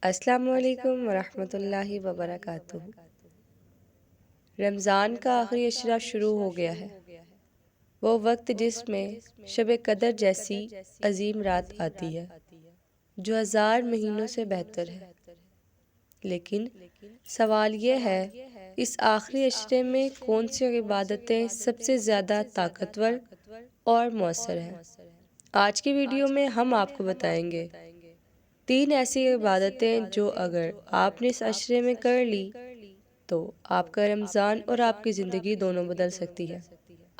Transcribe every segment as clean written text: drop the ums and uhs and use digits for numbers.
السلام علیکم ورحمۃ اللہ وبرکاتہ۔ رمضان کا آخری عشرہ شروع ہو گیا ہے، وہ وقت جس میں شب قدر جیسی عظیم رات آتی ہے جو 1000 مہینوں سے بہتر ہے۔ لیکن سوال یہ ہے، اس آخری عشرے میں کون سی عبادتیں سب سے زیادہ طاقتور اور مؤثر ہیں؟ آج کی ویڈیو میں ہم آپ کو بتائیں گے 3 ایسی عبادتیں جو اگر آپ نے اس عشرے میں کر لی تو آپ کا رمضان اور آپ کی زندگی دونوں بدل سکتی ہے۔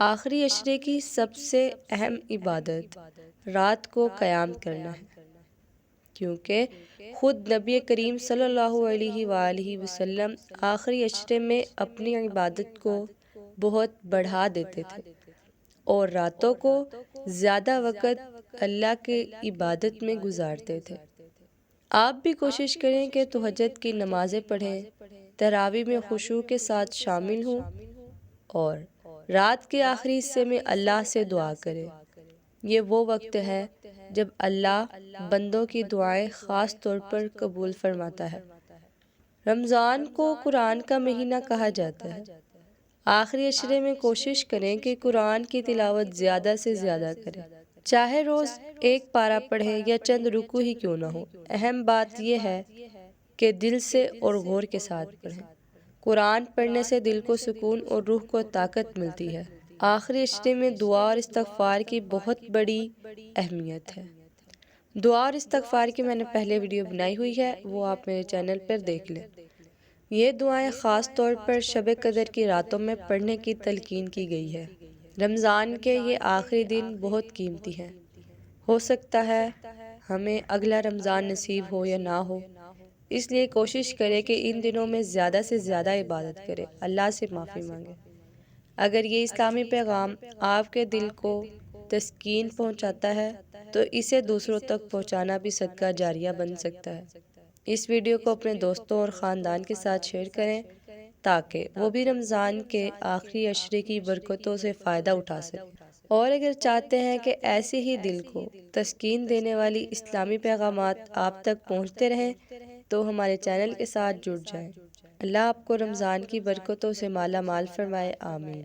آخری عشرے کی سب سے اہم عبادت رات کو قیام کرنا ہے، کیونکہ خود نبی کریم صلی اللہ علیہ وآلہ وسلم آخری عشرے میں اپنی عبادت کو بہت بڑھا دیتے تھے اور راتوں کو زیادہ وقت اللہ کی عبادت میں گزارتے تھے۔ آپ بھی کوشش کریں کہ تہجد کی نمازیں پڑھیں، تراویح میں خشوع کے ساتھ شامل ہوں اور رات کے آخری حصے میں اللہ سے دعا کریں۔ یہ وہ وقت ہے جب اللہ بندوں کی دعائیں خاص طور پر قبول فرماتا ہے۔ رمضان کو قرآن کا مہینہ کہا جاتا ہے۔ آخری عشرے میں کوشش کریں کہ قرآن کی تلاوت زیادہ سے زیادہ کریں، چاہے روز ایک پارہ پڑھیں یا چند رکوع ہی کیوں نہ ہو۔ اہم بات یہ ہے کہ دل سے اور غور کے ساتھ پڑھیں۔ قرآن پڑھنے سے دل کو سکون اور روح کو طاقت ملتی ہے۔ آخری عشرے میں دعا اور استغفار کی بہت بڑی اہمیت ہے۔ دعا اور استغفار کی میں نے پہلے ویڈیو بنائی ہوئی ہے، وہ آپ میرے چینل پر دیکھ لیں۔ یہ دعائیں خاص طور پر شب قدر کی راتوں میں پڑھنے کی تلقین کی گئی ہے۔ رمضان کے یہ آخری دن بہت قیمتی ہیں۔ ہو سکتا ہے ہمیں اگلا رمضان نصیب ہو یا نہ ہو، اس لیے کوشش کریں کہ ان دنوں میں زیادہ سے زیادہ عبادت کریں، اللہ سے معافی مانگیں۔ اگر یہ اسلامی پیغام آپ کے دل کو تسکین پہنچاتا ہے تو اسے دوسروں تک پہنچانا بھی صدقہ جاریہ بن سکتا ہے۔ اس ویڈیو کو اپنے دوستوں اور خاندان کے ساتھ شیئر کریں تاکہ وہ بھی رمضان کے آخری عشرے کی برکتوں سے فائدہ اٹھا سکیں۔ اور اگر چاہتے ہیں کہ ایسے ہی دل کو تسکین دینے والی اسلامی پیغامات آپ تک پہنچتے رہیں تو ہمارے چینل کے ساتھ جڑ جائیں۔ اللہ آپ کو رمضان کی برکتوں سے مالا مال فرمائے، آمین۔